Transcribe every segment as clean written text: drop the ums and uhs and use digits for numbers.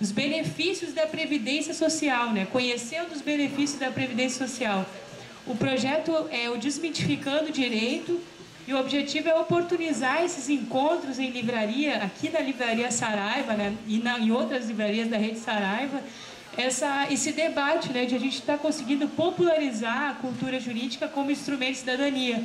os benefícios da Previdência Social, né? Conhecendo os benefícios da Previdência Social. O projeto é o Desmitificando o Direito, e o objetivo é oportunizar esses encontros em livraria, aqui na Livraria Saraiva, né? E em outras livrarias da rede Saraiva, esse debate, né, de a gente estar conseguindo popularizar a cultura jurídica como instrumento de cidadania.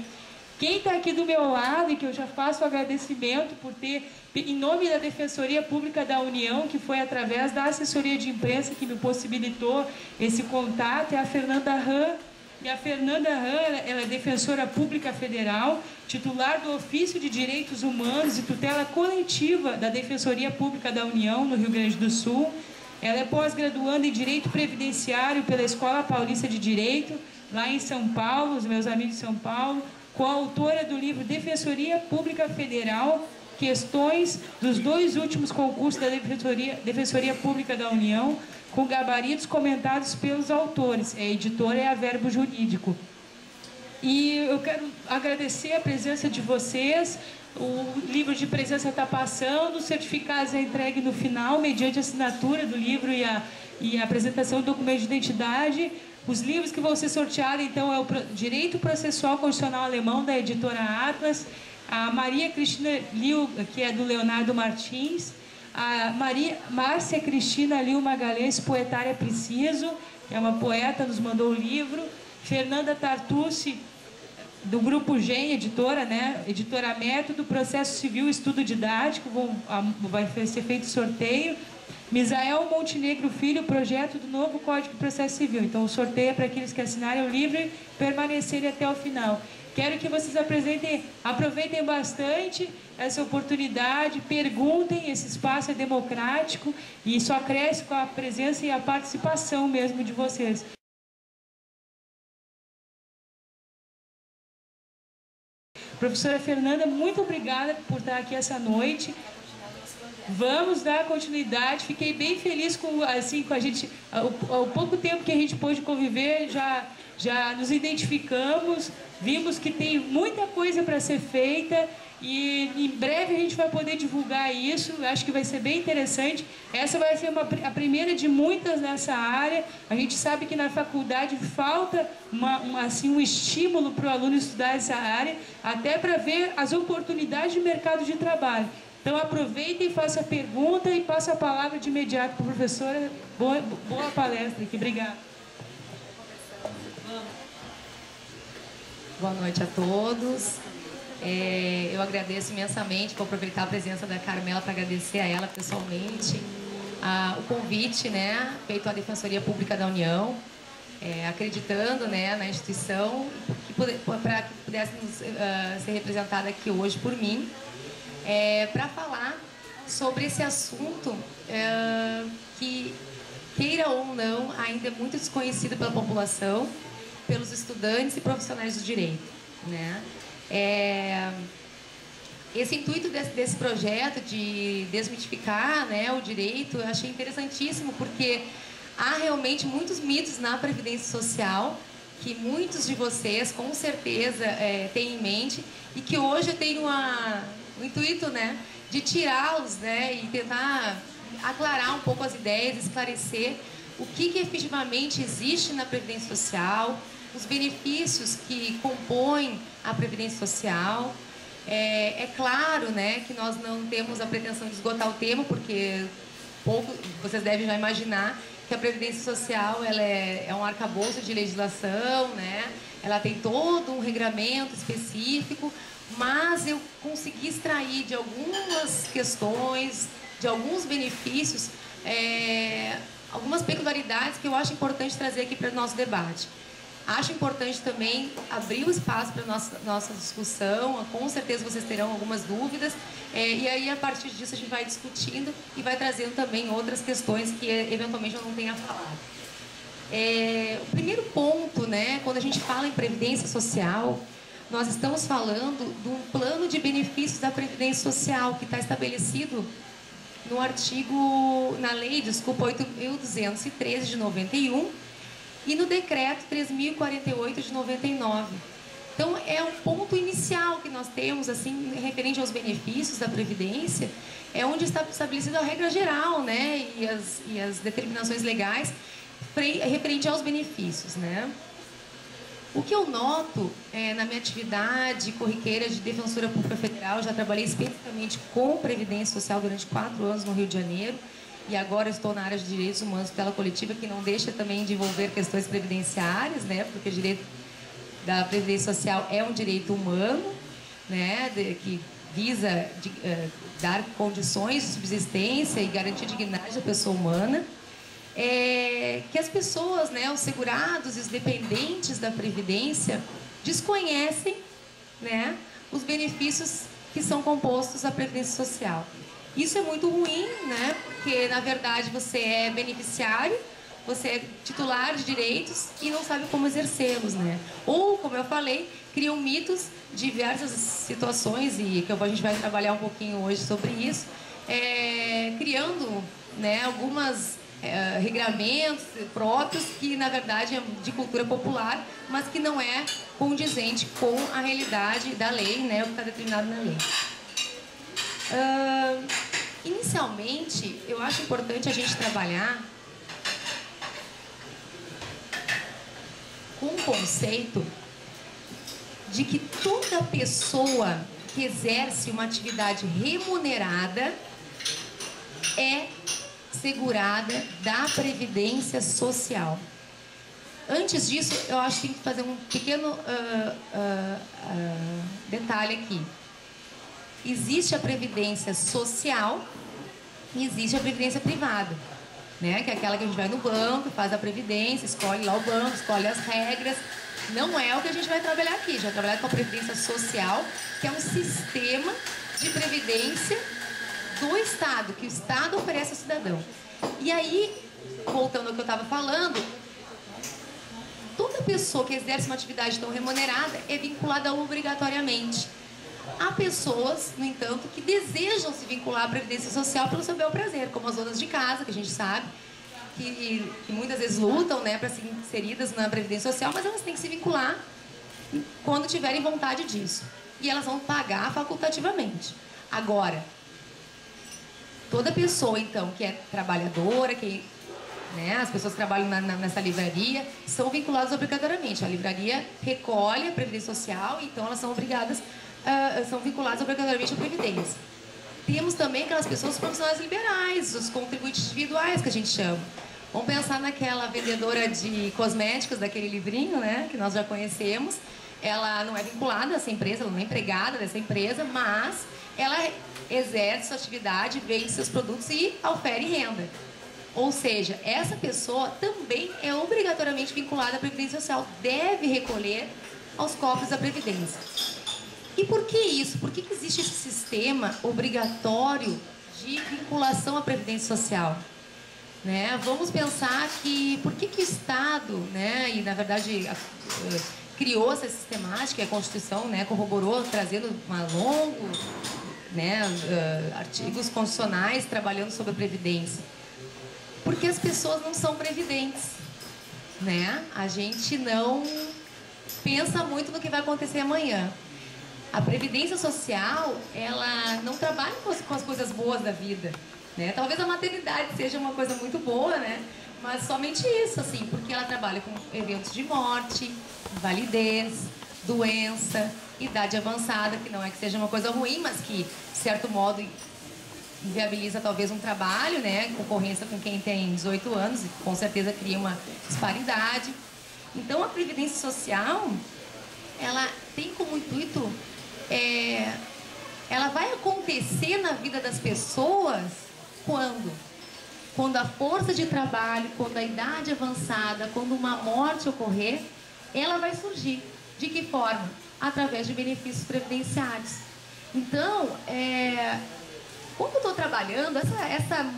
Quem está aqui do meu lado, e que eu já faço o agradecimento por ter, em nome da Defensoria Pública da União, que foi através da assessoria de imprensa que me possibilitou esse contato, é a Fernanda Ram. E a Fernanda Ram, ela é defensora pública federal, titular do Ofício de Direitos Humanos e tutela coletiva da Defensoria Pública da União, no Rio Grande do Sul. Ela é pós-graduanda em Direito Previdenciário pela Escola Paulista de Direito, lá em São Paulo, os meus amigos de São Paulo, coautora do livro Defensoria Pública Federal, questões dos 2 últimos concursos da Defensoria Pública da União, com gabaritos comentados pelos autores. A editora é a Verbo Jurídico. E eu quero agradecer a presença de vocês. O livro de presença está passando, o certificado é entregue no final, mediante a assinatura do livro e a apresentação do documento de identidade. Os livros que vão ser sorteados, então, é o Direito Processual Constitucional Alemão, da editora Atlas, a Maria Cristina Liu, que é do Leonardo Martins, a Márcia Cristina Liu Magalhães, Poetária Preciso, que é uma poeta, nos mandou o livro, Fernanda Tartucci, do Grupo GEM, editora, né? Editora Método, Processo Civil, Estudo Didático, vai ser feito sorteio. Misael Montenegro Filho, projeto do novo Código de Processo Civil. Então, o sorteio é para aqueles que assinarem o livro e permanecerem até o final. Quero que vocês aproveitem bastante essa oportunidade, perguntem, esse espaço é democrático e só cresce com a presença e a participação mesmo de vocês. Professora Fernanda, muito obrigada por estar aqui essa noite. Vamos dar continuidade. Fiquei bem feliz com a gente, ao pouco tempo que a gente pôde conviver, já nos identificamos, vimos que tem muita coisa para ser feita e em breve a gente vai poder divulgar isso. Acho que vai ser bem interessante. Essa vai ser a primeira de muitas nessa área. A gente sabe que na faculdade falta um estímulo para o aluno estudar essa área, até para ver as oportunidades de mercado de trabalho. Então aproveitem, façam a pergunta e passo a palavra de imediato para a professora. Boa palestra aqui, obrigada. Boa noite a todos. Eu agradeço imensamente, vou aproveitar a presença da Carmela para agradecer a ela pessoalmente o convite, né, feito à Defensoria Pública da União, acreditando, né, na instituição, para que pudéssemos ser representada aqui hoje por mim. Para falar sobre esse assunto que, queira ou não, ainda é muito desconhecido pela população, pelos estudantes e profissionais do direito, né? Esse intuito desse projeto de desmitificar, né, o direito, eu achei interessantíssimo, porque há realmente muitos mitos na Previdência Social que muitos de vocês, com certeza, têm em mente e que hoje eu tenho o intuito, né, de tirá-los, né, e tentar aclarar um pouco as ideias, esclarecer o que efetivamente existe na Previdência Social, os benefícios que compõem a Previdência Social. É claro, né, que nós não temos a pretensão de esgotar o tema, porque vocês devem já imaginar que a Previdência Social ela é um arcabouço de legislação, né? Ela tem todo um regramento específico, mas eu consegui extrair de algumas questões, de alguns benefícios, algumas peculiaridades que eu acho importante trazer aqui para o nosso debate. Acho importante também abrir o espaço para a nossa discussão. Com certeza vocês terão algumas dúvidas. E aí, a partir disso, a gente vai discutindo e vai trazendo também outras questões que, eventualmente, eu não tenha falado. O primeiro ponto, né, quando a gente fala em Previdência Social, nós estamos falando de um plano de benefícios da Previdência Social que está estabelecido no na lei, 8.213 de 91, e no decreto 3.048 de 99. Então, é um ponto inicial que nós temos, assim, referente aos benefícios da Previdência, é onde está estabelecida a regra geral, né, e as determinações legais referente aos benefícios, né. O que eu noto na minha atividade corriqueira de defensora pública federal, já trabalhei especificamente com Previdência Social durante 4 anos no Rio de Janeiro, e agora estou na área de direitos humanos, tutela coletiva, que não deixa também de envolver questões previdenciárias, né, porque o direito da Previdência Social é um direito humano, né, que visa dar condições de subsistência e garantir a dignidade da pessoa humana. Que as pessoas, né, os segurados e os dependentes da Previdência desconhecem, né, os benefícios que são compostos à Previdência Social. Isso é muito ruim, né, porque, na verdade, você é beneficiário, você é titular de direitos e não sabe como exercê-los, né? Ou, como eu falei, criam mitos, diversas situações, e que a gente vai trabalhar um pouquinho hoje sobre isso, criando, né, algumas regramentos próprios que, na verdade, é de cultura popular, mas que não é condizente com a realidade da lei, né, o que está determinado na lei. Inicialmente, eu acho importante a gente trabalhar com o conceito de que toda pessoa que exerce uma atividade remunerada é segurada da Previdência Social. Antes disso, eu acho que tem que fazer um pequeno detalhe aqui. Existe a Previdência Social e existe a Previdência Privada, né? Que é aquela que a gente vai no banco, faz a Previdência, escolhe lá o banco, escolhe as regras. Não é o que a gente vai trabalhar aqui. A gente vai trabalhar com a Previdência Social, que é um sistema de previdência do Estado, que o Estado oferece ao cidadão. E aí, voltando ao que eu estava falando, toda pessoa que exerce uma atividade tão remunerada é vinculada obrigatoriamente. Há pessoas, no entanto, que desejam se vincular à Previdência Social pelo seu bel prazer, como as donas de casa, que a gente sabe, que muitas vezes lutam, né, para serem inseridas na Previdência Social, mas elas têm que se vincular quando tiverem vontade disso. E elas vão pagar facultativamente. Agora, toda pessoa, então, que é trabalhadora, né, as pessoas que trabalham nessa livraria, são vinculadas obrigatoriamente. A livraria recolhe a Previdência Social, então elas são obrigadas, são vinculadas obrigatoriamente à Previdência. Temos também aquelas pessoas profissionais liberais, os contribuintes individuais, que a gente chama. Vamos pensar naquela vendedora de cosméticos, daquele livrinho, né, que nós já conhecemos. Ela não é vinculada a essa empresa, ela não é empregada dessa empresa, mas ela exerce sua atividade, vende seus produtos e ofere renda. Ou seja, essa pessoa também é obrigatoriamente vinculada à Previdência Social, deve recolher aos cofres da Previdência. E por que isso? Por que existe esse sistema obrigatório de vinculação à Previdência Social? Né? Vamos pensar que por que o Estado, né, e na verdade criou essa sistemática, a Constituição, né, corroborou, trazendo uma longo, né, artigos constitucionais trabalhando sobre a Previdência. Porque as pessoas não são previdentes, né? A gente não pensa muito no que vai acontecer amanhã. A Previdência Social, ela não trabalha com as coisas boas da vida, né? Talvez a maternidade seja uma coisa muito boa, né? Mas somente isso, assim, porque ela trabalha com eventos de morte, invalidez, doença, idade avançada, que não é que seja uma coisa ruim, mas que, de certo modo, inviabiliza talvez um trabalho, né, concorrência com quem tem 18 anos, e com certeza cria uma disparidade. Então, a Previdência Social, ela tem como intuito, ela vai acontecer na vida das pessoas quando? Quando a força de trabalho, quando a idade avançada, quando uma morte ocorrer, ela vai surgir. De que forma? Através de benefícios previdenciários. Então, quando eu estou trabalhando, essa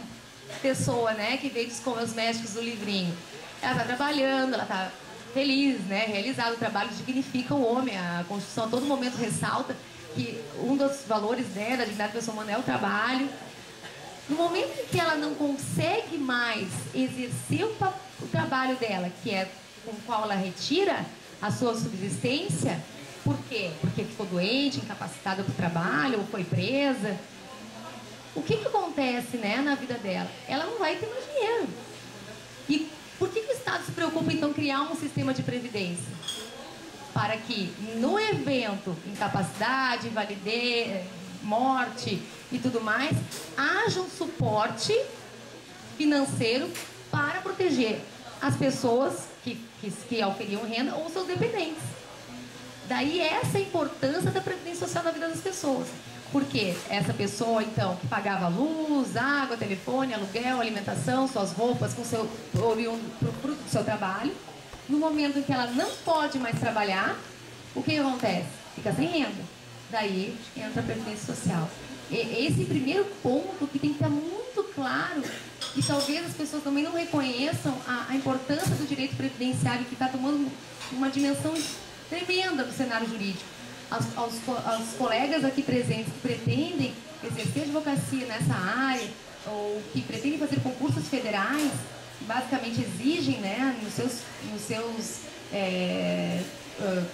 pessoa, né, que veio dos cosméticos do livrinho, ela está trabalhando, ela está feliz, né, realizado, o trabalho dignifica o homem, a Constituição a todo momento ressalta que um dos valores, né, da dignidade da pessoa humana é o trabalho. No momento em que ela não consegue mais exercer o trabalho dela, que é com o qual ela retira a sua subsistência, Por quê? Porque ficou doente, incapacitada para o trabalho, ou foi presa. O que acontece, né, na vida dela? Ela não vai ter mais dinheiro. E por que o Estado se preocupa, então, em criar um sistema de previdência? Para que, no evento, incapacidade, invalidez, morte e tudo mais, haja um suporte financeiro para proteger as pessoas que auferiam renda ou seus dependentes. Daí essa importância da previdência social na vida das pessoas. Porque essa pessoa, então, que pagava luz, água, telefone, aluguel, alimentação, suas roupas, com seu oriundo, fruto do seu trabalho, no momento em que ela não pode mais trabalhar, o que acontece? Fica sem renda. Daí entra a previdência social. Esse primeiro ponto que tem que estar muito claro, e talvez as pessoas também não reconheçam a importância do direito previdenciário, que está tomando uma dimensão tremenda no cenário jurídico. Aos colegas aqui presentes que pretendem exercer advocacia nessa área, ou que pretendem fazer concursos federais, que basicamente exigem, né, nos seus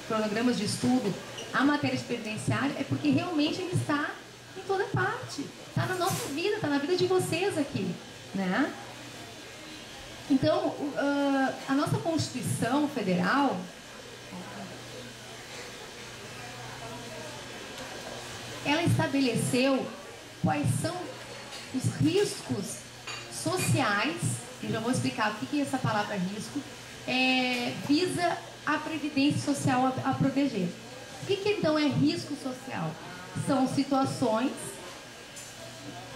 cronogramas de estudo a matéria de previdenciário, é porque realmente ele está em toda parte. Está na nossa vida, está na vida de vocês aqui, né? Então, a nossa Constituição Federal, ela estabeleceu quais são os riscos sociais, eu já vou explicar o que é essa palavra risco, visa a previdência social a proteger. O que então é risco social? São situações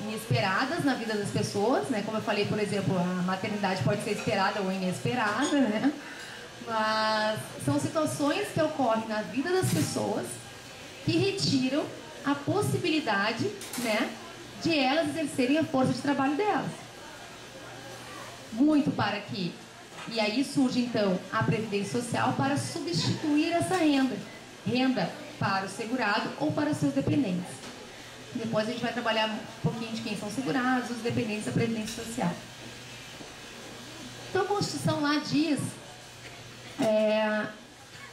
inesperadas na vida das pessoas, né? Como eu falei, por exemplo, a maternidade pode ser esperada ou inesperada, né? Mas são situações que ocorrem na vida das pessoas que retiram a possibilidade, né, de elas exercerem a força de trabalho delas. Muito para que... E aí surge, então, a Previdência Social para substituir essa renda. Renda para o segurado ou para os seus dependentes. Depois a gente vai trabalhar um pouquinho de quem são segurados, os dependentes da Previdência Social. Então, a Constituição lá diz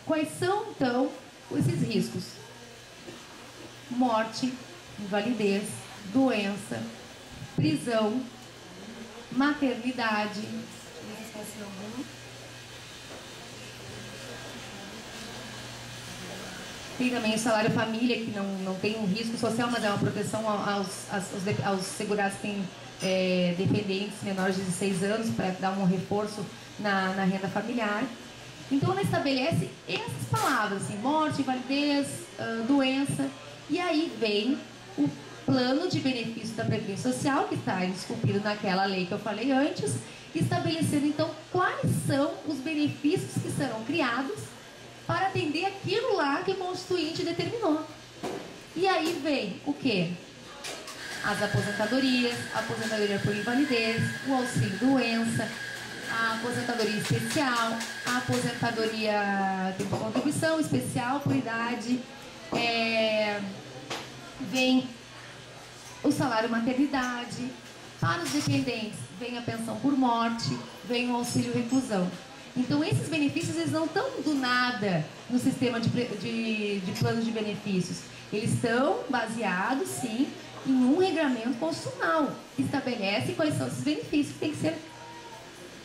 quais são, então, esses riscos. Morte, invalidez, doença, prisão, maternidade. Deixa eu ver se esqueci algum. Tem também o salário família, que não tem um risco social, mas é uma proteção aos segurados que têm dependentes menores de 16 anos, para dar um reforço na renda familiar. Então, ela estabelece essas palavras, assim, morte, invalidez, doença. E aí vem o plano de benefício da Previdência Social, que está esculpido naquela lei que eu falei antes, estabelecendo, então, quais são os benefícios que serão criados para atender aquilo lá que o Constituinte determinou. E aí vem o quê? As aposentadorias, a aposentadoria por invalidez, o auxílio-doença, a aposentadoria especial, a aposentadoria de contribuição especial por idade, vem o salário maternidade, para os dependentes vem a pensão por morte, vem o auxílio reclusão. Então esses benefícios eles não estão do nada no sistema de planos de benefícios. Eles estão baseados, sim, em um regramento constitucional que estabelece quais são esses benefícios que tem que ser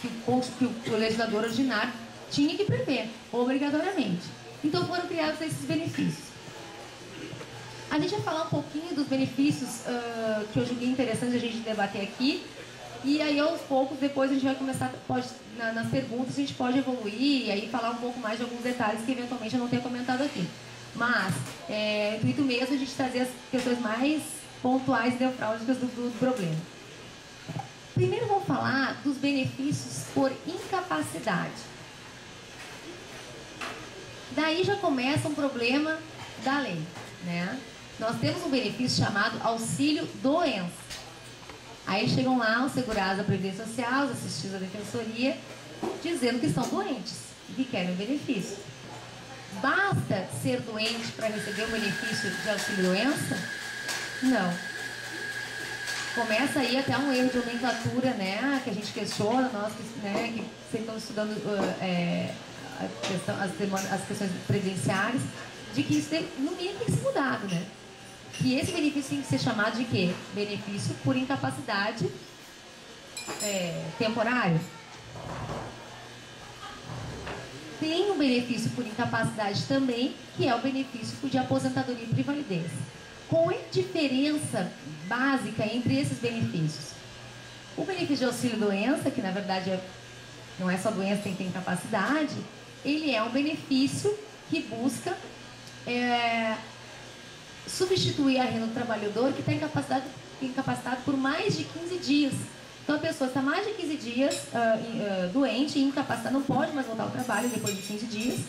que o legislador ordinário tinha que prever, obrigatoriamente. Então foram criados esses benefícios. A gente vai falar um pouquinho dos benefícios que eu julguei interessante a gente debater aqui. E aí, aos poucos, depois a gente vai começar, nas perguntas, a gente pode evoluir e aí falar um pouco mais de alguns detalhes que eventualmente eu não tenho comentado aqui. Mas, o intuito mesmo é a gente trazer as questões mais pontuais e neurálgicas do problema. Primeiro, vamos falar dos benefícios por incapacidade. Daí já começa um problema da lei, né? Nós temos um benefício chamado auxílio-doença. Aí chegam lá os segurados da Previdência Social, os assistidos à Defensoria, dizendo que estão doentes e que querem o benefício. Basta ser doente para receber o benefício de auxílio-doença? Não. Começa aí até um erro de nomenclatura, né, que a gente questiona, nós né, que sempre estamos estudando as questões previdenciárias, de que isso tem, no mínimo tem que ser mudado, né? Que esse benefício tem que ser chamado de quê? Benefício por incapacidade temporário. Tem um benefício por incapacidade também, que é o benefício de aposentadoria por invalidez. Qual é a diferença básica entre esses benefícios? O benefício de auxílio-doença, que na verdade não é só doença, tem que ter incapacidade, ele é um benefício que busca substituir a renda do trabalhador que está incapacitado por mais de 15 dias. Então a pessoa está mais de 15 dias doente e incapacitada, não pode mais voltar ao trabalho depois de 15 dias.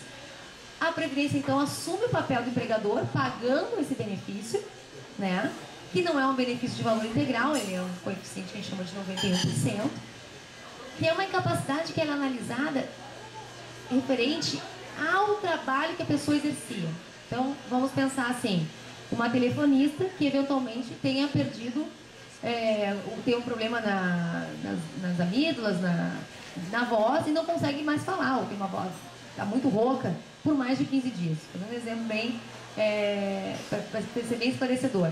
A Previdência então assume o papel do empregador pagando esse benefício, né? Que não é um benefício de valor integral, ele é um coeficiente que a gente chama de 91%, que é uma incapacidade que é analisada referente ao trabalho que a pessoa exercia. Então vamos pensar assim, uma telefonista que eventualmente tenha perdido, tem um problema nas amígdalas, na voz e não consegue mais falar, ou tem uma voz está muito rouca por mais de 15 dias. Vou dar um exemplo bem, para ser bem esclarecedor.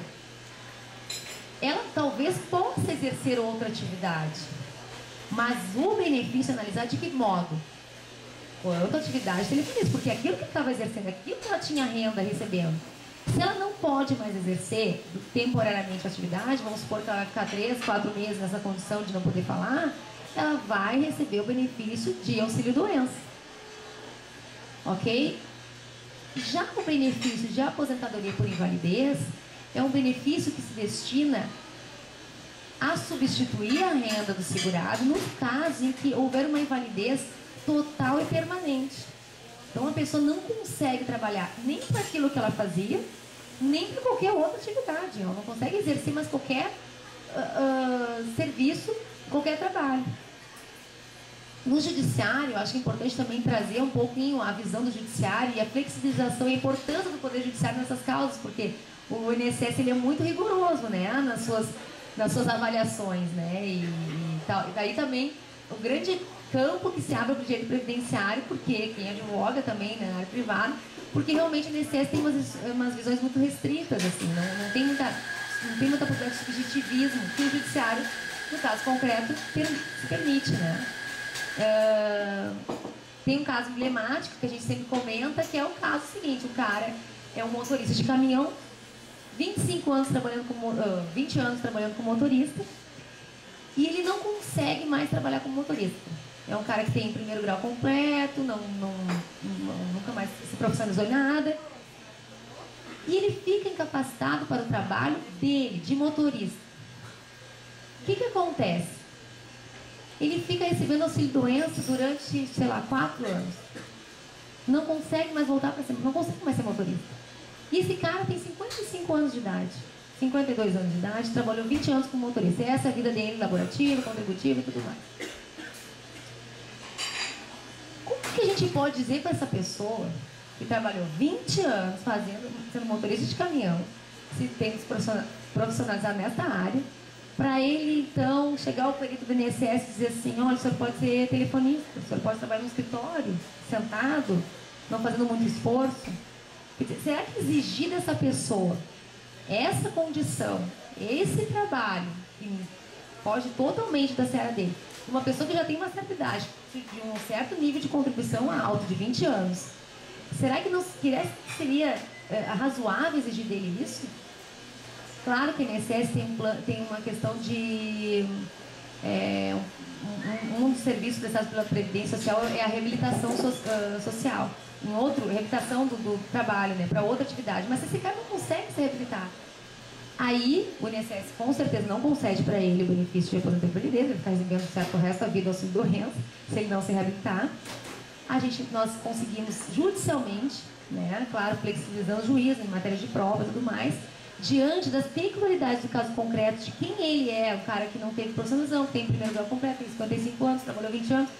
Ela talvez possa exercer outra atividade, mas o benefício é analisado de que modo? Outra atividade telefonista, porque aquilo que estava exercendo, aquilo que ela tinha renda recebendo, se ela não pode mais exercer temporariamente a atividade, vamos supor que ela vai ficar 3, 4 meses nessa condição de não poder falar, ela vai receber o benefício de auxílio-doença. Ok? Já o benefício de aposentadoria por invalidez é um benefício que se destina a substituir a renda do segurado no caso em que houver uma invalidez total e permanente. Então a pessoa não consegue trabalhar nem para aquilo que ela fazia, nem para qualquer outra atividade. Ela não consegue exercer mais qualquer serviço, qualquer trabalho. No judiciário, eu acho importante também trazer um pouquinho a visão do judiciário e a flexibilização e a importância do poder judiciário nessas causas, porque o INSS ele é muito rigoroso, né, nas suas avaliações, né, e tal. E daí também o grande campo que se abre para o direito previdenciário, porque quem advoga também na área privada, porque realmente o INSS tem umas visões muito restritas, assim, não tem muita possibilidade de subjetivismo que o judiciário, no caso concreto, se permite, né. Tem um caso emblemático que a gente sempre comenta, que é o caso seguinte: o cara é um motorista de caminhão, 20 anos trabalhando como motorista, e ele não consegue mais trabalhar como motorista. É um cara que tem primeiro grau completo, nunca mais se profissionalizou em nada, e ele fica incapacitado para o trabalho dele, de motorista. O que acontece? Ele fica recebendo auxílio-doença durante, sei lá, 4 anos. Não consegue mais voltar para ser, não consegue mais ser motorista. E esse cara tem 55 anos de idade, 52 anos de idade, trabalhou 20 anos como motorista. E essa é a vida dele, laborativa, contributiva e tudo mais. Como que a gente pode dizer para essa pessoa que trabalhou 20 anos sendo motorista de caminhão, se tem que se profissionalizar nessa área, para ele, então, chegar ao perito do INSS e dizer assim: olha, o senhor pode ser telefonista, o senhor pode trabalhar no escritório, sentado, não fazendo muito esforço. Quer dizer, será que exigir dessa pessoa essa condição, esse trabalho, que foge totalmente da seara dele, uma pessoa que já tem uma certa idade, de um certo nível de contribuição alto, de 20 anos, será que seria razoável exigir dele isso? Claro que o INSS tem uma questão de... um dos serviços prestados pela Previdência Social é a reabilitação social. Em outro, reabilitação do trabalho, né, para outra atividade. Mas se esse cara não consegue se reabilitar, aí o INSS com certeza não concede para ele o benefício de aposentadoria, ele ficar recebendo certo o resto da vida auxílio-doença, se ele não se reabilitar. Nós conseguimos judicialmente, né, claro, flexibilizando o juízo em matéria de prova e tudo mais, diante das peculiaridades do caso concreto, de quem ele é, o cara que não teve profissionalização, que tem primeiro grau completo, tem 55 anos, trabalhou 20 anos,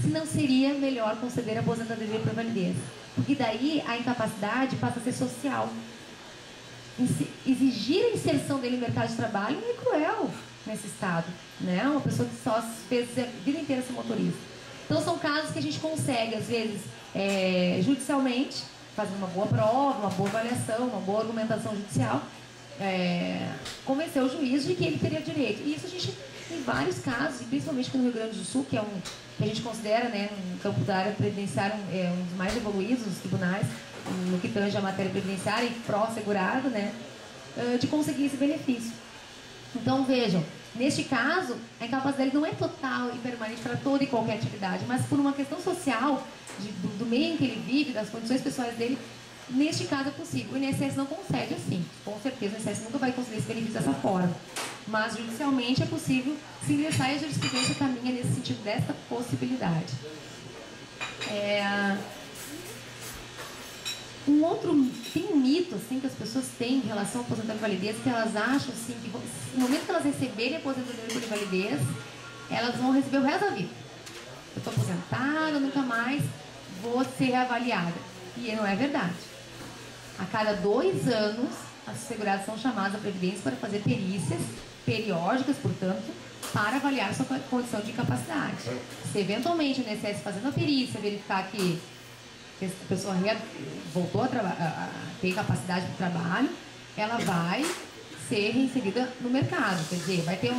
se não seria melhor conceder a aposentadoria por invalidez. Porque daí a incapacidade passa a ser social. Exigir a inserção dele no mercado de trabalho é cruel nesse estado, né? Uma pessoa que só fez a vida inteira ser motorista. Então são casos que a gente consegue, às vezes, judicialmente, fazendo uma boa prova, uma boa avaliação, uma boa argumentação judicial, convencer o juiz de que ele teria direito. E isso a gente, em vários casos, e principalmente aqui no Rio Grande do Sul, que é que a gente considera, né, no campo da área previdenciária, um dos mais evoluídos dos tribunais, no que tange a matéria previdenciária e pró-segurado, né, de conseguir esse benefício. Então, vejam, neste caso, a incapacidade não é total e permanente para toda e qualquer atividade, mas por uma questão social, do meio em que ele vive, das condições pessoais dele, neste caso é possível. O INSS não concede assim, com certeza o INSS nunca vai conceder esse benefício dessa forma, mas judicialmente é possível se ingressar e a jurisprudência caminha nesse sentido desta possibilidade. Tem um mito assim, que as pessoas têm em relação à aposentadoria por invalidez, que elas acham assim, que no momento que elas receberem a aposentadoria por invalidez, elas vão receber o resto da vida. Eu estou aposentada, nunca mais vou ser reavaliada. E não é verdade. A cada 2 anos, as seguradas são chamadas à Previdência para fazer perícias periódicas, portanto, para avaliar sua condição de incapacidade. Se eventualmente o INSS fazendo a perícia verificar que a pessoa voltou a ter capacidade de trabalho, ela vai ser reinserida no mercado. Quer dizer, vai ter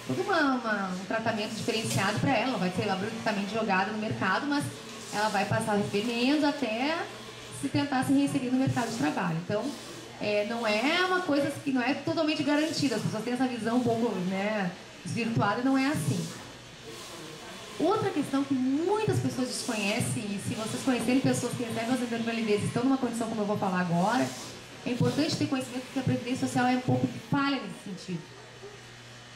todo um tratamento diferenciado para ela, não vai ser abruptamente jogada no mercado, mas ela vai passar a receber menos até se tentar se reinserir no mercado de trabalho. Então, não é uma coisa que não é totalmente garantida. As pessoas têm essa visão um pouco, né, desvirtuada, não é assim. Outra questão que muitas pessoas desconhecem, e se vocês conhecerem pessoas que recebem as invalidez e estão numa condição como eu vou falar agora, é importante ter conhecimento que a Previdência Social é um pouco falha nesse sentido.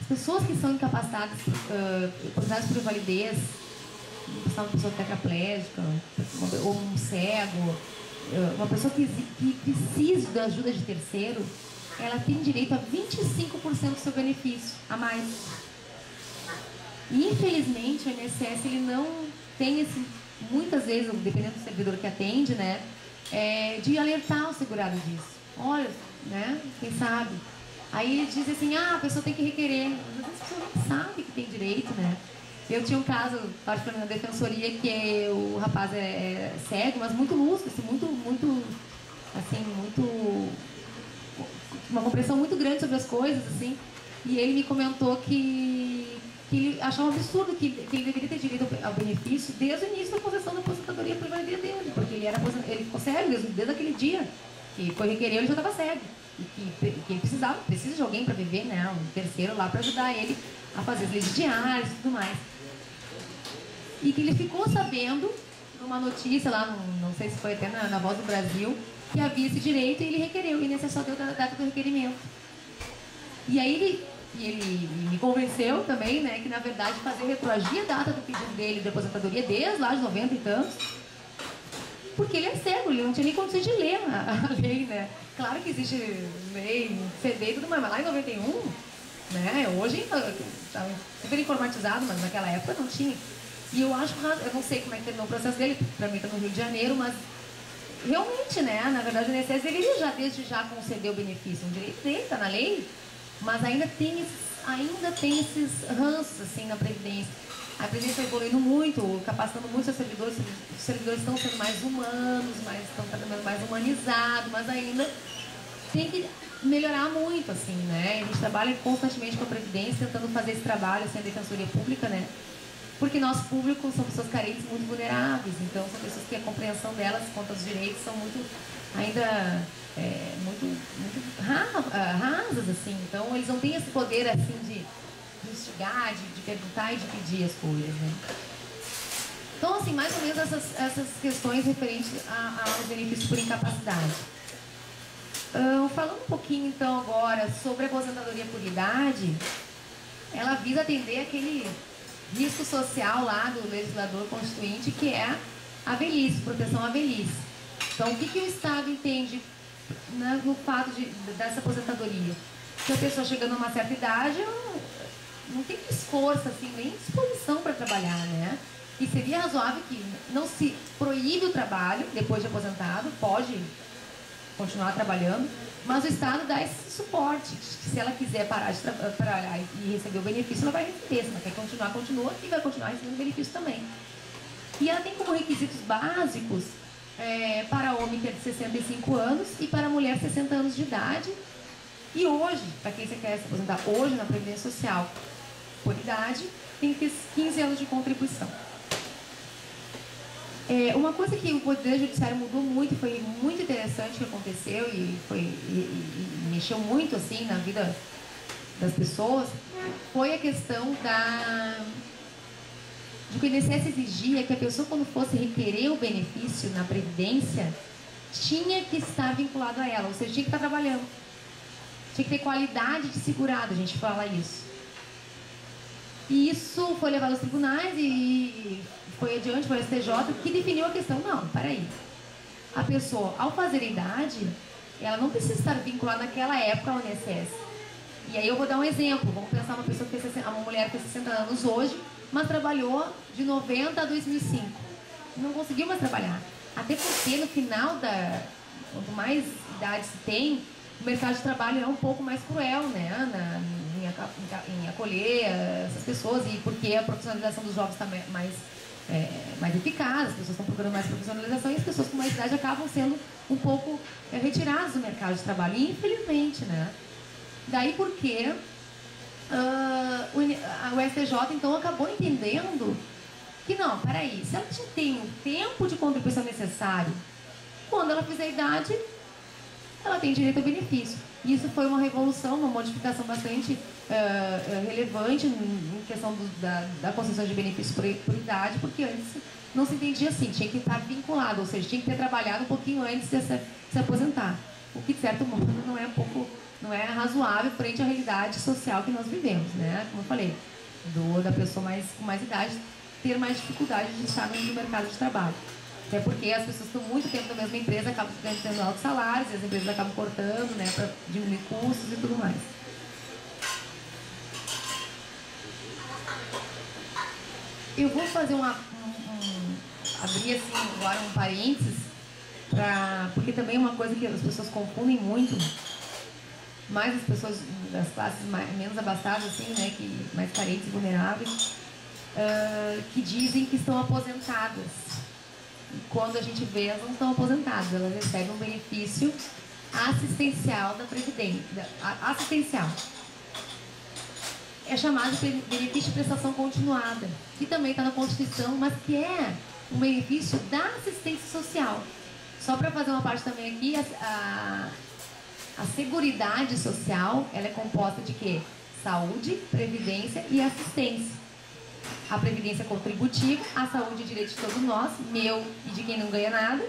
As pessoas que são incapacitadas por invalidez, uma pessoa tetraplégica, ou um cego, uma pessoa que precisa da ajuda de terceiro, ela tem direito a 25% do seu benefício a mais. E, infelizmente, o INSS ele não tem muitas vezes, dependendo do servidor que atende, né, de alertar o segurado disso. Olha, né, quem sabe? Aí ele diz assim, a pessoa tem que requerer. Às vezes a pessoa não sabe que tem direito, né? Eu tinha um caso, particularmente na defensoria, que o rapaz é cego, mas muito lúcido, assim, uma compreensão muito grande sobre as coisas, assim. E ele me comentou que ele achava um absurdo que ele deveria ter direito ao benefício desde o início da concessão da aposentadoria por invalidez dele, porque ele ficou cego desde aquele dia que foi requerer, ele já estava cego. E que ele precisa de alguém para viver, né, um terceiro lá para ajudar ele a fazer as leis diárias e tudo mais. E que ele ficou sabendo, numa notícia lá, não sei se foi até na Voz do Brasil, que havia esse direito e ele requereu, e o INSS só deu a data do requerimento. E aí ele me convenceu também, né, que na verdade fazer retroagir a data do pedido dele de aposentadoria desde lá de 90 e tantos, porque ele é cego, ele não tinha nem condições de ler a lei, né. Claro que existe lei, CD e tudo mais, mas lá em 91, né, hoje está super informatizado, mas naquela época não tinha. E eu acho, eu não sei como é que terminou o processo dele, para mim está no Rio de Janeiro, mas realmente, né, na verdade o INSS deveria desde já conceder o benefício, um direito dele, está na lei, mas ainda tem esses ranços assim na Previdência. A Previdência está evoluindo muito, capacitando muito seus servidores, os servidores estão sendo mais humanos, estão sendo mais humanizados, mas ainda tem que melhorar muito, assim, né? A gente trabalha constantemente com a Previdência, tentando fazer esse trabalho, assim, a Defensoria Pública, né? Porque nosso público são pessoas carentes muito vulneráveis, então são pessoas que a compreensão delas quanto aos direitos são ainda muito rasas, assim. Então eles não têm esse poder assim de instigar, de perguntar e de pedir as coisas, né? Então, assim, mais ou menos essas questões referentes aos benefícios por incapacidade. Falando um pouquinho então agora sobre a aposentadoria por idade, ela visa atender aquele risco social lá do legislador constituinte, que é a velhice, proteção à velhice. Então, o que o Estado entende, né, no fato dessa aposentadoria? Que a pessoa chegando a uma certa idade não tem esforço, assim, nem disposição para trabalhar, né? E seria razoável que não se proíbe o trabalho depois de aposentado, pode continuar trabalhando, mas o Estado dá esse suporte, que se ela quiser parar de trabalhar e receber o benefício, ela vai receber. Se ela quer continuar, continua, e vai continuar recebendo o benefício também. E ela tem como requisitos básicos para homem que é de 65 anos e para mulher 60 anos de idade. E hoje, para quem você quer se aposentar hoje na Previdência Social por idade, tem que ter 15 anos de contribuição. Uma coisa que o Poder Judiciário mudou muito, foi muito interessante que aconteceu e mexeu muito assim na vida das pessoas, foi a questão de que o INSS exigia que a pessoa, quando fosse requerer o benefício na Previdência, tinha que estar vinculado a ela, ou seja, tinha que estar trabalhando. Tinha que ter qualidade de segurado, a gente fala isso. E isso foi levado aos tribunais e foi adiante, foi o STJ, que definiu a questão. Não, peraí. A pessoa, ao fazer a idade, ela não precisa estar vinculada naquela época ao INSS. E aí eu vou dar um exemplo. Vamos pensar uma pessoa que tem uma mulher que tem 60 anos hoje, mas trabalhou de 90 a 2005. Não conseguiu mais trabalhar. Até porque no final quanto mais idade se tem, o mercado de trabalho é um pouco mais cruel, né? Em acolher essas pessoas, e porque a profissionalização dos jovens está mais eficaz, as pessoas estão procurando mais profissionalização e as pessoas com mais idade acabam sendo um pouco retiradas do mercado de trabalho, infelizmente, né? Daí porque o STJ então acabou entendendo que não, peraí, se ela tem o tempo de contribuição necessário, quando ela fizer a idade, ela tem direito ao benefício. Isso foi uma revolução, uma modificação bastante relevante em questão da concessão de benefício por idade, porque antes não se entendia assim, tinha que estar vinculado, ou seja, tinha que ter trabalhado um pouquinho antes de se aposentar. O que, de certo modo, não é razoável frente à realidade social que nós vivemos, né? Como eu falei, da pessoa com mais idade ter mais dificuldade de estar no mercado de trabalho. Até porque as pessoas estão muito tempo na mesma empresa, acabam tendo altos salários, e as empresas acabam cortando, né, para diminuir custos e tudo mais. Eu vou fazer abrir assim agora um parênteses, porque também é uma coisa que as pessoas confundem muito, mais as pessoas das classes menos abastadas, assim, né, mais carentes e vulneráveis, que dizem que estão aposentadas. E quando a gente vê, elas não estão aposentadas, elas recebem um benefício assistencial da Previdência. Assistencial. É chamado de benefício de prestação continuada, que também está na Constituição, mas que é um benefício da assistência social. Só para fazer uma parte também aqui, a Seguridade Social, ela é composta de quê? Saúde, previdência e assistência. A previdência contributiva, a saúde é direito de todos nós, meu e de quem não ganha nada,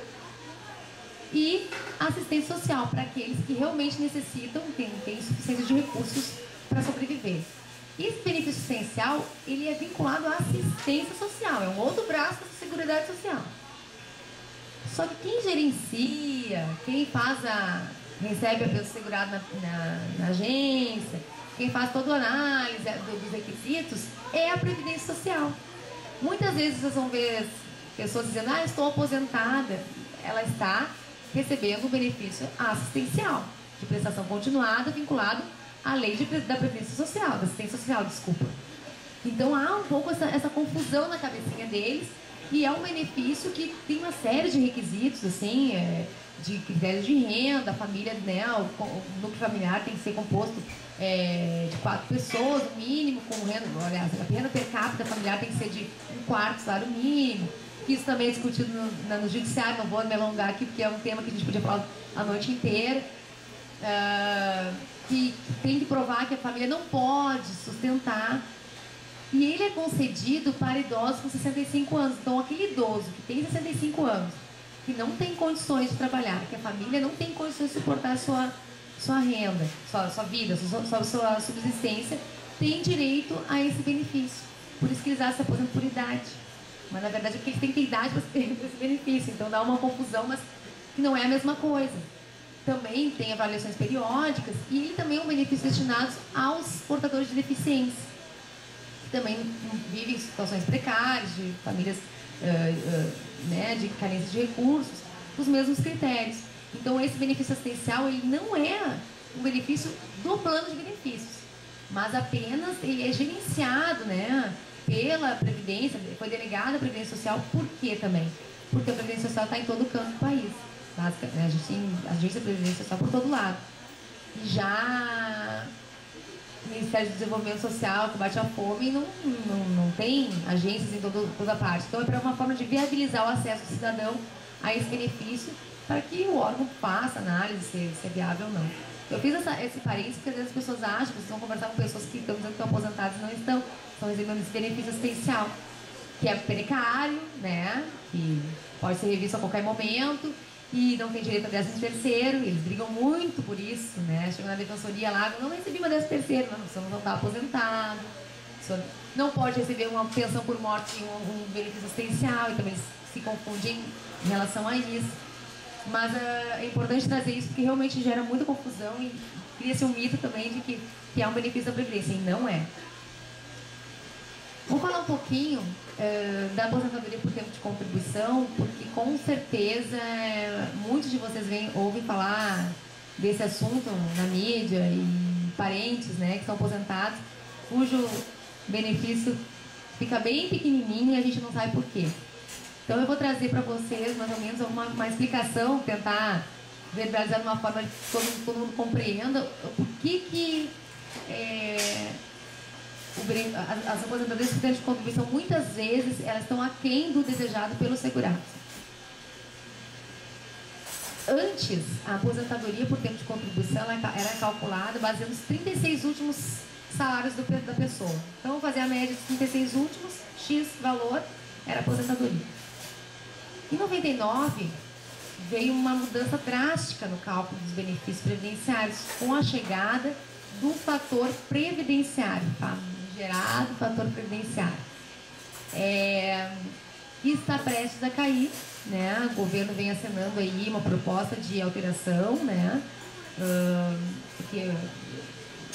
e a assistência social para aqueles que realmente necessitam, têm insuficiência de recursos para sobreviver. Esse benefício assistencial, ele é vinculado à assistência social, é um outro braço da Seguridade Social. Só que quem gerencia, quem recebe a pessoa segurada na agência, quem faz toda a análise dos requisitos é a Previdência Social. Muitas vezes vocês vão ver pessoas dizendo, estou aposentada. Ela está recebendo um benefício assistencial, de prestação continuada, vinculado à lei da Previdência Social, da assistência social, desculpa. Então há um pouco essa confusão na cabecinha deles, e é um benefício que tem uma série de requisitos, assim, de critérios de renda, a família, né, o núcleo familiar tem que ser composto de 4 pessoas, no mínimo, com renda, aliás, a renda per capita familiar tem que ser de 1/4 salário mínimo. Isso também é discutido no judiciário, não vou me alongar aqui, porque é um tema que a gente podia falar a noite inteira. Que tem que provar que a família não pode sustentar. E ele é concedido para idosos com 65 anos. Então, aquele idoso que tem 65 anos, que não tem condições de trabalhar, que a família não tem condições de suportar sua renda, sua vida, sua subsistência, tem direito a esse benefício. Por isso que eles acham se aposentam por idade. Mas, na verdade, é porque eles têm que ter idade para ter esse benefício. Então, dá uma confusão, mas que não é a mesma coisa. Também tem avaliações periódicas e também um benefício destinado aos portadores de deficiência, que também vivem em situações precárias, de famílias né, de carência de recursos, os mesmos critérios. Então, esse benefício assistencial, ele não é um benefício do plano de benefícios, mas apenas ele é gerenciado, né, pela Previdência, foi delegada a Previdência Social. Por quê também? porque a Previdência Social está em todo canto do país. Basicamente, né? A gente tem agência de Previdência Social por todo lado. E já o Ministério do Desenvolvimento Social, que bate a fome, não tem agências em toda parte. Então, é uma forma de viabilizar o acesso do cidadão a esse benefício para que o órgão faça análise se é viável ou não. Eu fiz esse parênteses porque às vezes as pessoas acham que vocês vão conversar com pessoas que estão dizendo que estão aposentadas e não estão recebendo esse benefício assistencial, que é precário, né? Que pode ser revisto a qualquer momento e não tem direito a 13º, eles brigam muito por isso, né? Chegam na defensoria lá, não recebi uma 13º, não, você não está aposentado, você não pode receber uma pensão por morte e um benefício assistencial, e também se confundem em relação a isso. Mas é importante trazer isso porque realmente gera muita confusão e cria-se um mito também de que é um benefício da Previdência, e não é. Vou falar um pouquinho da aposentadoria por tempo de contribuição, porque com certeza muitos de vocês ouvem falar desse assunto na mídia e parentes, né, que são aposentados, cujo benefício fica bem pequenininho e a gente não sabe por quê. Então eu vou trazer para vocês mais ou menos uma explicação, tentar verbalizar de uma forma que todo mundo compreenda por que as aposentadorias por tempo de contribuição, muitas vezes, elas estão aquém do desejado pelo segurado. Antes, a aposentadoria por tempo de contribuição era calculada baseando nos 36 últimos salários da pessoa. Então, vamos fazer a média dos 36 últimos, X valor, era a aposentadoria. Em 99, veio uma mudança drástica no cálculo dos benefícios previdenciários, com a chegada do fator previdenciário, gerado fator previdenciário. E está prestes a cair, né? O governo vem acenando aí uma proposta de alteração, né? Porque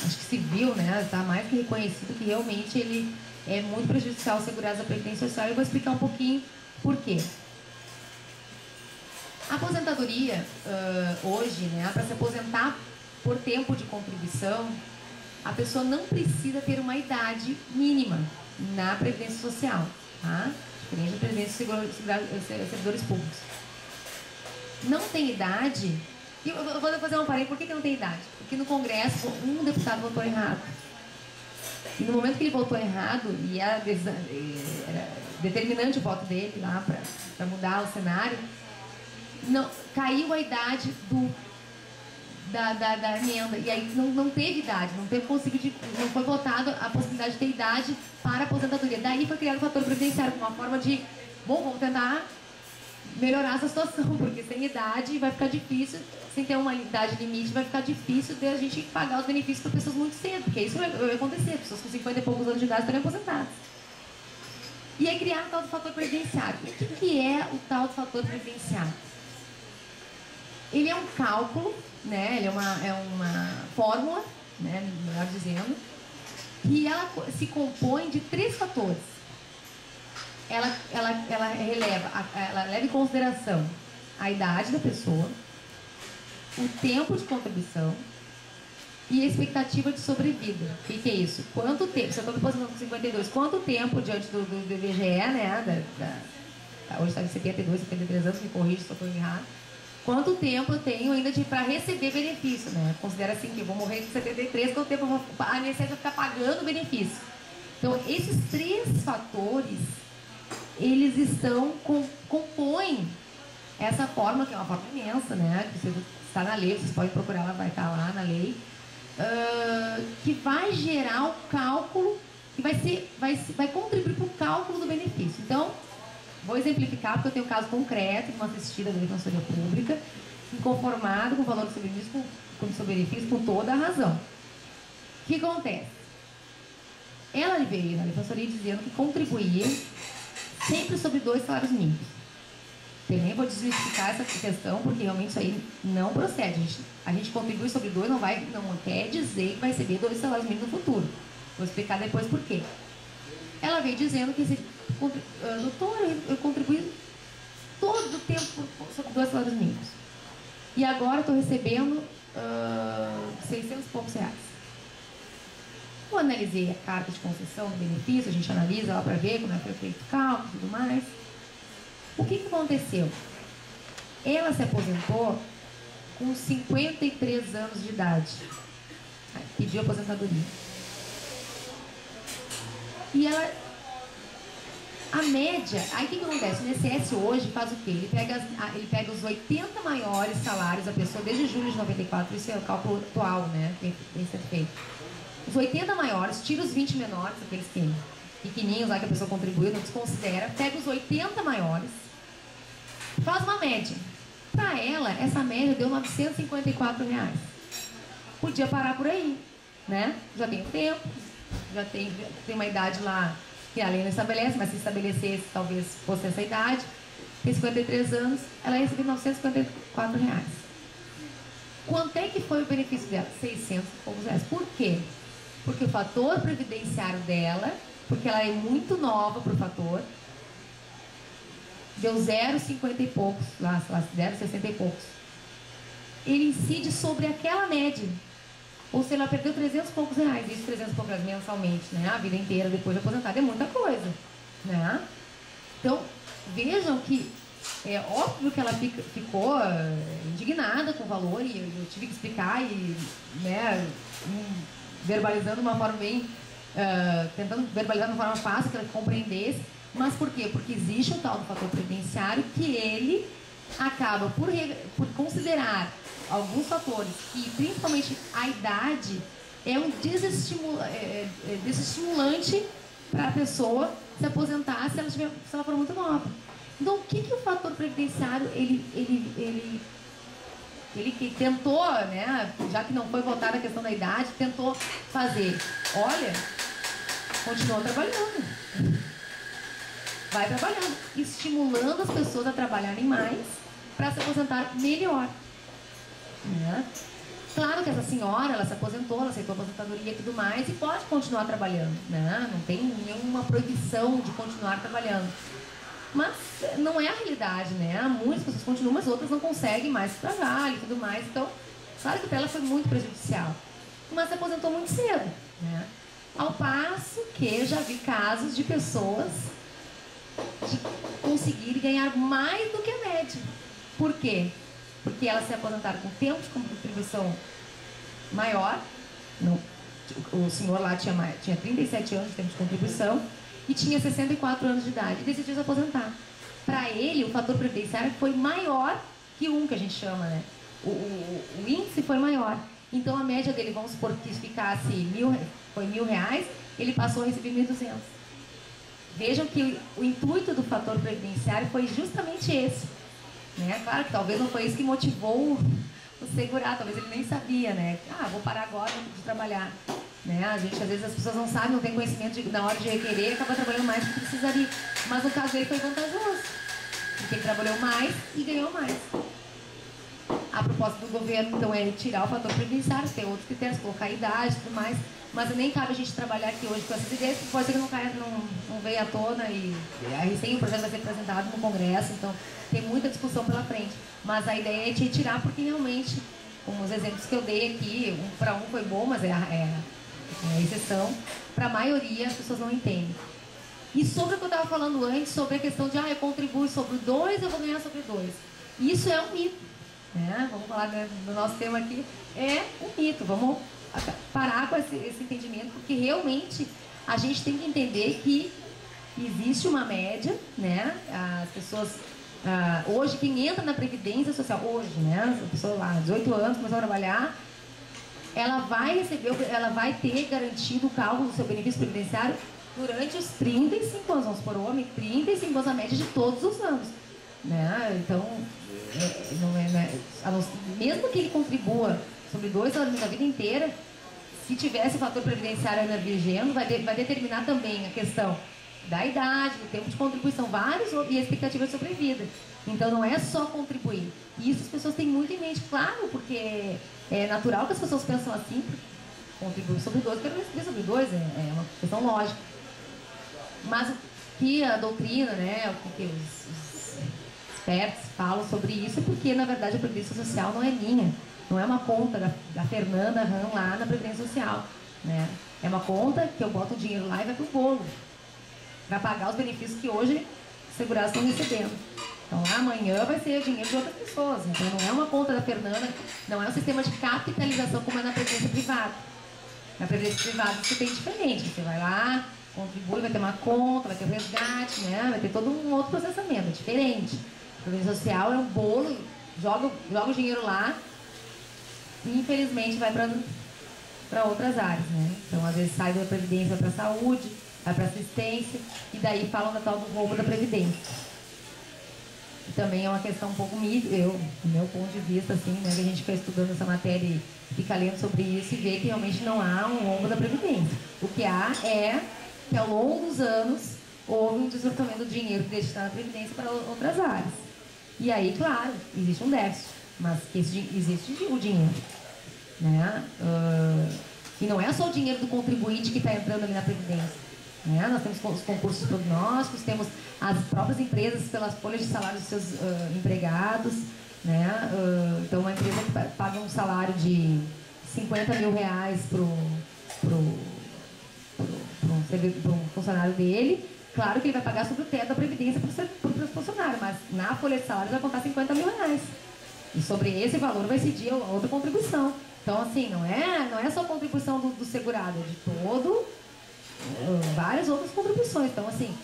acho que se viu, né? Está mais que reconhecido que realmente ele é muito prejudicial ao segurado da Previdência Social. Eu vou explicar um pouquinho por quê. A aposentadoria, hoje, né? Para se aposentar por tempo de contribuição, a pessoa não precisa ter uma idade mínima na Previdência Social, tá? Diferente da Previdência de servidores públicos. Não tem idade. E eu vou fazer uma parede. Por que não tem idade? Porque no Congresso um deputado votou errado. E no momento que ele votou errado, e era determinante o voto dele lá para mudar o cenário, não, caiu a idade da emenda, e aí não teve idade, não foi votada a possibilidade de ter idade para a aposentadoria. Daí foi criado o fator previdenciário como uma forma de, vamos tentar melhorar essa situação, porque sem idade vai ficar difícil, sem ter uma idade limite, vai ficar difícil de a gente pagar os benefícios para pessoas muito cedo, porque isso vai acontecer, pessoas com 50 e poucos anos de idade estarem aposentadas. E aí criar o tal do fator previdenciário. O que é o tal do fator previdenciário? Ele é um cálculo, né? Ele é uma fórmula, né? Melhor dizendo, que ela se compõe de 3 fatores. Ela leva em consideração a idade da pessoa, o tempo de contribuição e a expectativa de sobrevida. O que é isso? Quanto tempo? Se eu estou me posicionando com 52, quanto tempo diante do IBGE, né? Hoje está em 72, 73 anos, me corrija se eu estou errado. Quanto tempo eu tenho ainda para receber benefício, né? Considera assim que eu vou morrer com 73, quanto tempo a INSS vai ficar pagando o benefício. Então, esses 3 fatores, eles compõem essa forma, que é uma forma imensa, né? Que está na lei, vocês podem procurar, ela vai estar lá na lei, que vai gerar o cálculo, que vai contribuir para o cálculo do benefício. Então, vou exemplificar, porque eu tenho um caso concreto de uma assistida da Defensoria Pública, inconformado com o valor do seu benefício, com toda a razão. O que acontece? Ela veio na Defensoria dizendo que contribuía sempre sobre 2 salários mínimos. Também vou desmistificar essa questão, porque realmente isso aí não procede. A gente contribui sobre 2, não quer dizer que vai receber 2 salários mínimos no futuro. Vou explicar depois por quê. Ela veio dizendo que doutor, eu contribuí todo o tempo sobre 2 salários mínimos. E agora estou recebendo 600 e poucos reais. Eu analisei a carta de concessão do benefício, a gente analisa lá para ver como é que foi feito o cálculo e tudo mais. O que aconteceu? Ela se aposentou com 53 anos de idade. Pediu aposentadoria. E ela... A média... Aí o que acontece? O INSS hoje faz o quê? Ele pega os 80 maiores salários da pessoa desde julho de 94. Isso é o cálculo atual, né? Tem sido feito. Os 80 maiores, tira os 20 menores, aqueles que pequenininhos lá que a pessoa contribuiu, não desconsidera. Pega os 80 maiores, faz uma média. Para ela, essa média deu R$954. Podia parar por aí, né? Já tem tempo, já tem uma idade lá que a lei não estabelece, mas se estabelecesse, talvez fosse essa idade. Tem 53 anos, ela recebeu R$954. Quanto é que foi o benefício dela? 600 e poucos reais. Por quê? Porque o fator previdenciário dela, porque ela é muito nova para o fator, deu 0,50 e poucos, lá, 0,60 e poucos. Ele incide sobre aquela média. Ou seja, ela perdeu 300 e poucos reais, isso 300 e poucos reais mensalmente, né? A vida inteira depois de aposentada é muita coisa, né? Então, vejam que é óbvio que ela ficou indignada com o valor e eu tive que explicar e, né, verbalizando de uma forma bem, tentando verbalizar de uma forma fácil que ela compreendesse. Mas por quê? Porque existe o tal do fator previdenciário que ele acaba por considerar alguns fatores que, principalmente a idade, é um desestimulante para a pessoa se aposentar se ela for muito nova. Então, o que o fator previdenciário, ele que tentou, né, já que não foi votada a questão da idade, tentou fazer? Olha, continua trabalhando. Vai trabalhando, estimulando as pessoas a trabalharem mais para se aposentar melhor. Né? Claro que essa senhora, ela se aposentou, ela aceitou a aposentadoria e tudo mais e pode continuar trabalhando, né? Não tem nenhuma proibição de continuar trabalhando. Mas não é a realidade, né? Muitas pessoas continuam, mas outras não conseguem mais trabalho e tudo mais. Então, claro que para ela foi muito prejudicial. Mas se aposentou muito cedo, né? Ao passo que já vi casos de pessoas de conseguir ganhar mais do que a média. Por quê? Porque elas se aposentaram com tempo de contribuição maior. O senhor lá tinha 37 anos de tempo de contribuição e tinha 64 anos de idade e decidiu se aposentar. Para ele, o fator previdenciário foi maior que que a gente chama, né? O índice foi maior. Então, a média dele, vamos supor que ficasse R$1.000, ele passou a receber 1.200. Vejam que o intuito do fator previdenciário foi justamente esse. Né? Claro que talvez não foi isso que motivou o segurar, talvez ele nem sabia, né? Vou parar agora de trabalhar. Né? Às vezes as pessoas não sabem, não têm conhecimento na hora de requerer, acaba trabalhando mais do que precisaria. Mas no caso dele foi vantajoso, porque ele trabalhou mais e ganhou mais. A proposta do governo, então, é tirar o fator previdenciário, ter outros critérios, colocar a idade e tudo mais, mas nem cabe a gente trabalhar aqui hoje com essas ideias, porque pode ser que não venha à tona e recém o projeto vai ser apresentado no Congresso, então tem muita discussão pela frente. Mas a ideia é te tirar, porque realmente, como os exemplos que eu dei aqui, para um foi bom, mas é exceção, para a maioria as pessoas não entendem. E sobre o que eu estava falando antes, sobre a questão de eu contribuo sobre 2, eu vou ganhar sobre 2. Isso é um mito. Né? Vamos falar do nosso tema aqui, é um mito. Vamos parar com esse entendimento, porque realmente a gente tem que entender que existe uma média, né? As pessoas, hoje, quem entra na Previdência Social, hoje, né? A pessoa lá, 18 anos, começou a trabalhar, ela vai ter garantido o cálculo do seu benefício previdenciário durante os 35 anos, vamos por homem, 35 anos a média de todos os anos. Né? Então, mesmo que ele contribua sobre 2 anos da vida inteira, se tivesse o fator previdenciário ainda vigendo, vai determinar também a questão da idade, do tempo de contribuição, e a expectativa de sobrevida. Então, não é só contribuir. E isso as pessoas têm muito em mente, claro, porque é natural que as pessoas pensam assim, contribuir sobre 2, quero receber sobre 2, é uma questão lógica. Mas o que a doutrina, né, o que os expertos falam sobre isso, porque na verdade a Previdência Social não é minha, não é uma conta da Fernanda Ram lá na Previdência Social, né? É uma conta que eu boto o dinheiro lá e vai pro bolo para pagar os benefícios que hoje os segurados estão recebendo. Então, amanhã vai ser dinheiro de outras pessoas. Então, não é uma conta da Fernanda, não é um sistema de capitalização como é na previdência privada. Na previdência privada, você tem diferente. Você vai lá, contribui, vai ter uma conta, vai ter um resgate, né? Vai ter todo um outro processamento, é diferente. A previdência social é um bolo, joga o dinheiro lá e, infelizmente, vai para outras áreas, né? Então, às vezes, sai da previdência para a saúde, vai para assistência, e daí falam da tal do roubo da previdência. Também é uma questão um pouco do meu ponto de vista, assim, né, que a gente fica estudando essa matéria e fica lendo sobre isso e vê que realmente não há um roubo da Previdência. O que há é que ao longo dos anos houve um deslocamento do dinheiro destinado à Previdência para outras áreas. E aí, claro, existe um déficit, mas existe o dinheiro, né? E não é só o dinheiro do contribuinte que está entrando ali na Previdência. Né? Nós temos os concursos prognósticos, temos as próprias empresas pelas folhas de salário dos seus empregados. Né? Então, uma empresa que paga um salário de 50 mil reais para um funcionário dele, claro que ele vai pagar sobre o teto da Previdência para o funcionário, mas na folha de salário vai contar 50 mil reais. E sobre esse valor vai incidir a outra contribuição. Então, assim, não é só a contribuição do segurado, é de várias outras contribuições. Então, assim,